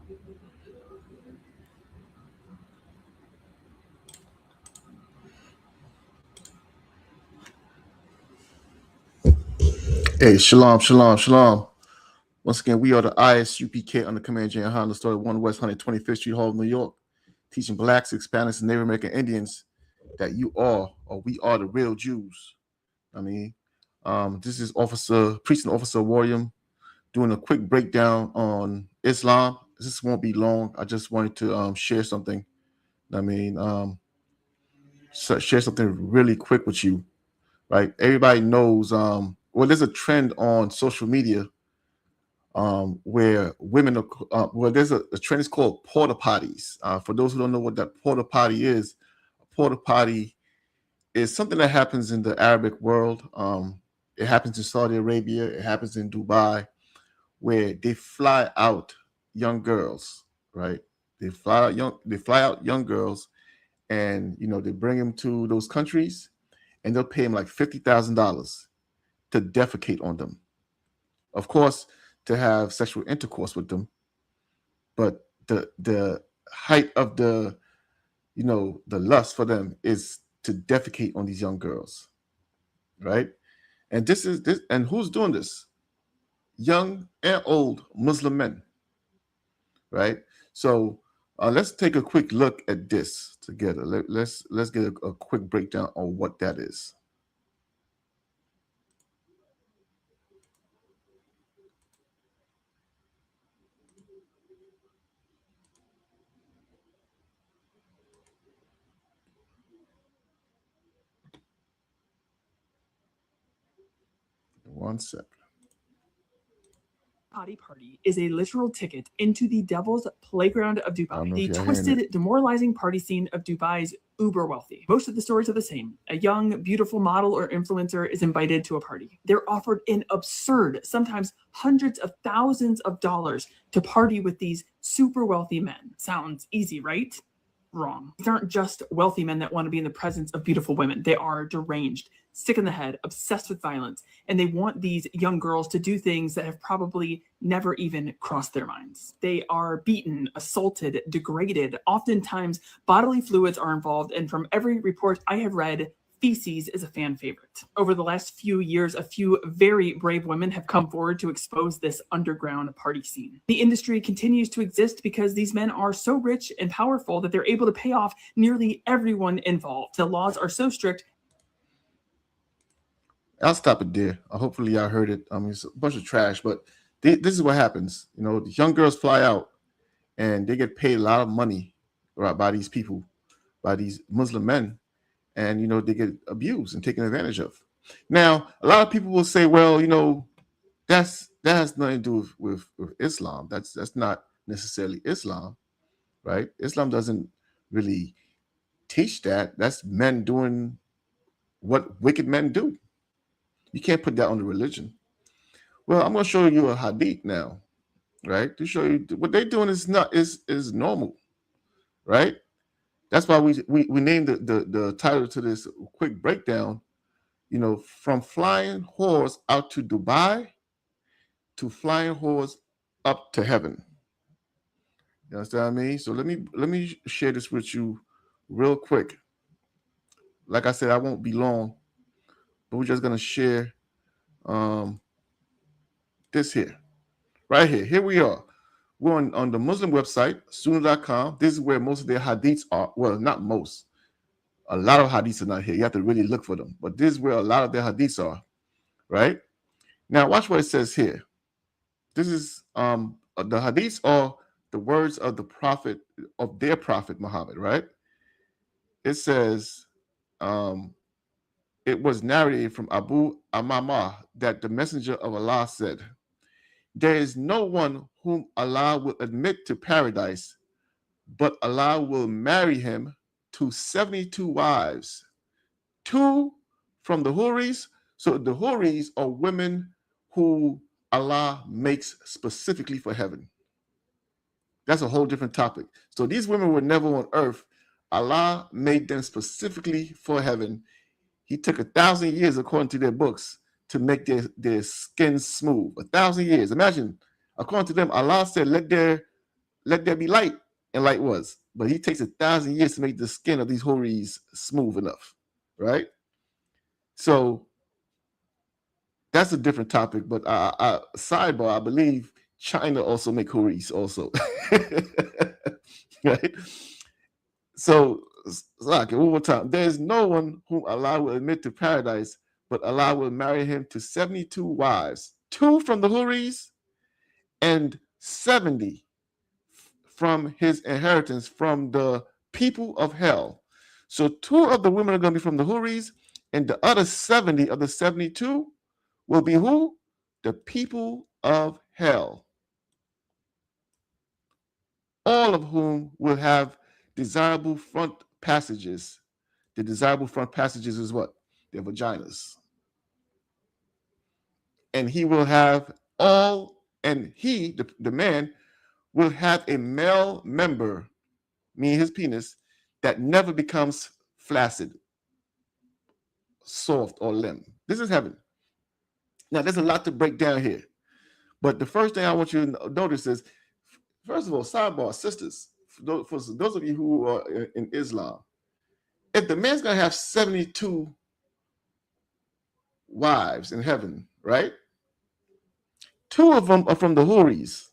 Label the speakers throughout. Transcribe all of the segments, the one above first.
Speaker 1: Hey, shalom, shalom, shalom. Once again, we are the ISUPK under Command General Honda, started 1 West 125th Street Hall, New York, teaching blacks, Hispanics, and Native American Indians that you are, or we are the real Jews. I mean, this is Priest Officer William doing a quick breakdown on Islam. This won't be long. I just wanted to share something. I mean, share something really quick with you, right? Everybody knows, well, there's a trend on social media where women are, well, there's a trend is called porta potties. For those who don't know what that porta potty is, a porta potty is something that happens in the Arabic world. It happens in Saudi Arabia. It happens in Dubai, where they fly out young girls, right? They fly out young girls, and they bring them to those countries, and they'll pay them like $50,000 to defecate on them. Of course, to have sexual intercourse with them, but the height of the lust for them is to defecate on these young girls, right? And and who's doing this? Young and old Muslim men, right? So let's take a quick look at this together. Let's get a quick breakdown on what that is. One sec.
Speaker 2: Party is a literal ticket into the devil's playground of Dubai, the twisted, demoralizing party scene of Dubai's uber wealthy. Most of the stories are the same. A young, beautiful model or influencer is invited to a party. They're offered an absurd, sometimes hundreds of thousands of dollars to party with these super wealthy men. Sounds easy, right? Wrong. These aren't just wealthy men that want to be in the presence of beautiful women. They are deranged, sick in the head, obsessed with violence, and they want these young girls to do things that have probably never even crossed their minds. They are beaten, assaulted, degraded. Oftentimes, bodily fluids are involved, and from every report I have read, feces is a fan favorite. Over the last few years, a few very brave women have come forward to expose this underground party scene. The industry continues to exist because these men are so rich and powerful that they're able to pay off nearly everyone involved. The laws are so strict.
Speaker 1: I'll stop it there. Hopefully y'all heard it. I mean, it's a bunch of trash, but this is what happens. The young girls fly out and they get paid a lot of money, right, by these people, by these Muslim men, and they get abused and taken advantage of. Now, a lot of people will say, well, that has nothing to do with Islam. That's not necessarily Islam, right? Islam doesn't really teach that. That's men doing what wicked men do. You can't put that on the religion. Well, I'm going to show you a hadith now, right? To show you what they're doing is normal, right? That's why we named the title to this quick breakdown, from flying whores out to Dubai to flying whores up to heaven. You understand what I mean? So let me share this with you real quick. Like I said, I won't be long, but we're just gonna share this here. Right here. Here we are. We're on the Muslim website, Sunnah.com. This is where most of their hadiths are. Well, not most. A lot of hadiths are not here. You have to really look for them. But this is where a lot of their hadiths are. Right? Now, watch what it says here. This is the hadiths are the words of the prophet, of their prophet Muhammad, right? It says, it was narrated from Abu Amama that the messenger of Allah said, there is no one whom Allah will admit to paradise, but Allah will marry him to 72 wives, 2 from the Huris. So the Huris are women who Allah makes specifically for heaven. That's a whole different topic. So these women were never on earth. Allah made them specifically for heaven. He took 1,000 years, according to their books, to make their skin smooth. 1,000 years. Imagine, according to them, Allah said, let their let there be light, and light was. But he takes 1,000 years to make the skin of these houris smooth enough, right? So that's a different topic. But sidebar, I believe China also make houris also, right? So, like one more time, there is no one whom Allah will admit to paradise, but Allah will marry him to 72 wives, 2 from the houris and 70 from his inheritance from the people of hell. So 2 of the women are going to be from the houris, and the other 70 of the 72 will be who? The people of hell. All of whom will have desirable front passages. The desirable front passages is what? Their vaginas. And he will have the man, will have a male member, meaning his penis, that never becomes flaccid, soft, or limp. This is heaven. Now, there's a lot to break down here. But the first thing I want you to notice is, first of all, sidebar, sisters, for those of you who are in Islam, if the man's going to have 72 wives in heaven, right? 2 of them are from the houris.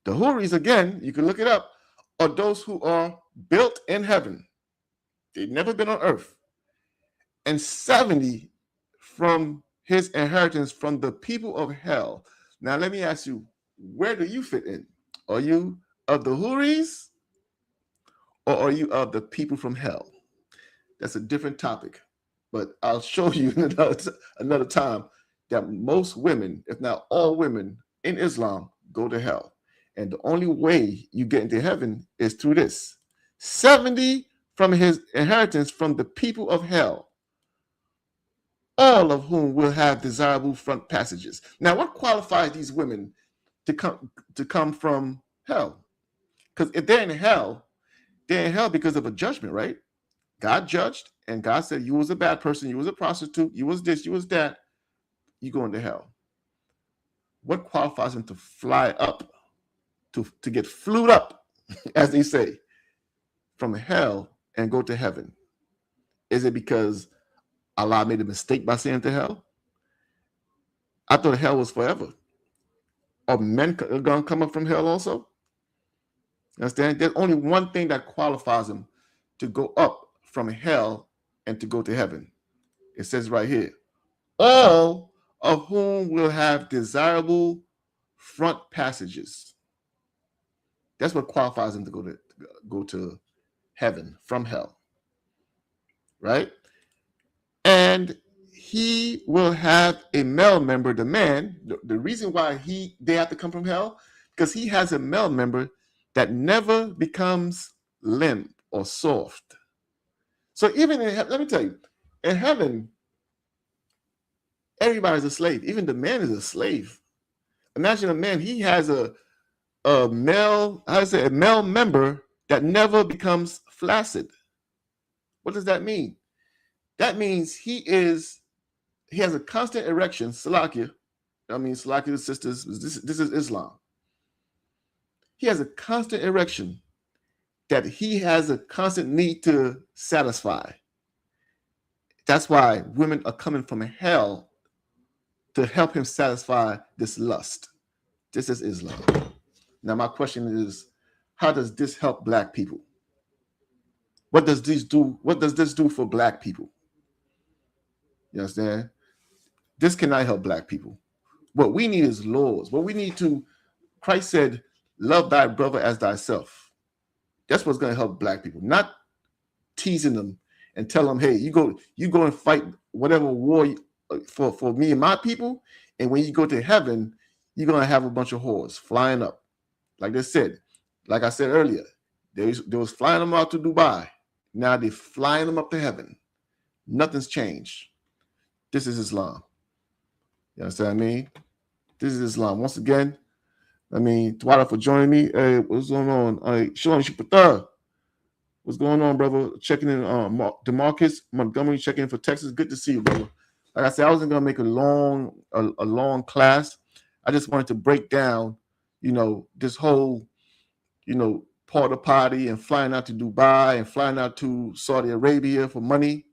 Speaker 1: The houris, again, you can look it up, are those who are built in heaven. They've never been on earth. And 70 from his inheritance from the people of hell. Now, let me ask you, where do you fit in? Are you of the houris, or are you of the people from hell? That's a different topic, but I'll show you another time that most women, if not all women in Islam, go to hell. And the only way you get into heaven is through this. 70 from his inheritance from the people of hell, all of whom will have desirable front passages. Now, what qualifies these women to come from hell? Because if they're in hell because of a judgment, right? God judged, and God said, you was a bad person, you was a prostitute, you was this, you was that, you go into hell. What qualifies them to fly up, to get flued up, as they say, from hell and go to heaven? Is it because Allah made a mistake by saying to hell? I thought hell was forever. Are men going to come up from hell also? Understand? There's only one thing that qualifies them to go up from hell and to go to heaven. It says right here, all of whom will have desirable front passages. That's what qualifies them to go to heaven from hell, right? And he will have a male member, the man. The reason why they have to come from hell, because he has a male member that never becomes limp or soft. So even in heaven, let me tell you, in heaven, everybody's a slave. Even the man is a slave. Imagine a man, he has a male member that never becomes flaccid. What does that mean? That means he has a constant erection. Salakia. I mean, Salakia sisters, this is Islam. He has a constant erection that he has a constant need to satisfy. That's why women are coming from hell to help him satisfy this lust. This is Islam. Now, my question is, how does this help Black people? What does this do? What does this do for Black people? You understand? This cannot help Black people. What we need is laws. What we need to, Christ said, love thy brother as thyself. That's what's going to help Black people. Not teasing them and tell them, hey, you go and fight whatever war for me and my people, and when you go to heaven, you're going to have a bunch of whores flying up. Like I said earlier, they was flying them out to Dubai. Now they're flying them up to heaven. Nothing's changed. This is Islam. You understand what I mean? This is Islam. Once again, I mean, Twada for joining me. Hey, what's going on? Shalom Shupata. What's going on, brother? Checking in. DeMarcus Montgomery checking in for Texas. Good to see you, brother. Like I said, I wasn't gonna make a long class. I just wanted to break down this whole, porta potty and flying out to Dubai and flying out to Saudi Arabia for money,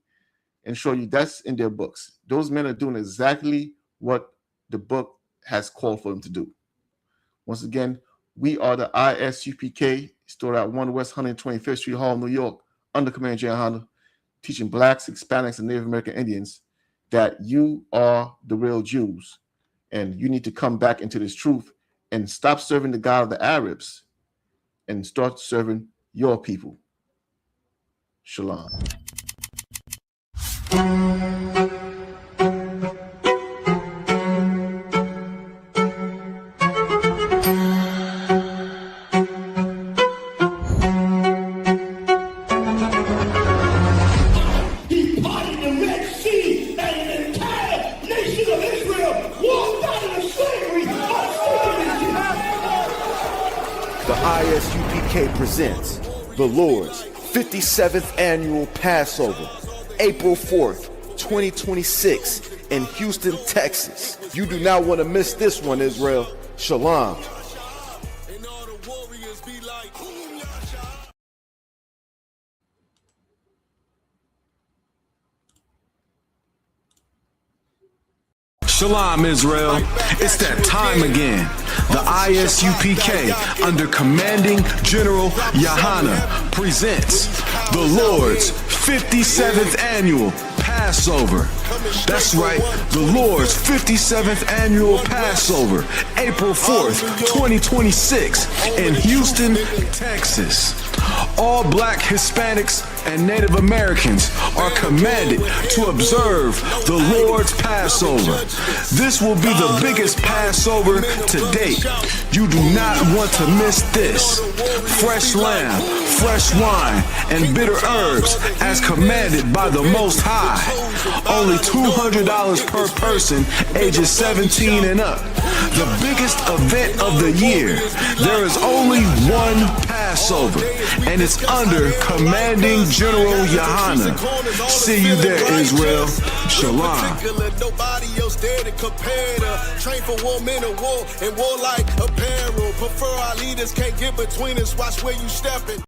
Speaker 1: and show you that's in their books. Those men are doing exactly what the book has called for them to do. Once again, we are the ISUPK, stored at 1 West 125th Street Hall, New York, under Commander J. Honda, teaching Blacks, Hispanics, and Native American Indians that you are the real Jews, and you need to come back into this truth and stop serving the God of the Arabs and start serving your people. Shalom.
Speaker 3: The ISUPK presents the Lord's 57th Annual Passover, April 4th, 2026 in Houston, Texas. You do not want to miss this one, Israel. Shalom.
Speaker 4: Shalom, Israel. It's that time again. The ISUPK, under Commanding General Yahana, presents the Lord's 57th Annual Passover. That's right, the Lord's 57th Annual Passover, April 4th, 2026 in Houston, Texas. All Black, Hispanics, and Native Americans are commanded to observe the Lord's Passover. This will be the biggest Passover to date. You do not want to miss this. Fresh lamb, fresh wine, and bitter herbs as commanded by the Most High. Only $200 per person, ages 17 and up. The biggest event of the year. There is only one Passover, and it's under Commanding General Yahana. See you there, Israel. Shalom.
Speaker 5: Nobody else there to compare to. Train for war, men of war, and warlike apparel. Prefer our leaders, can't get between us. Watch where you stepping.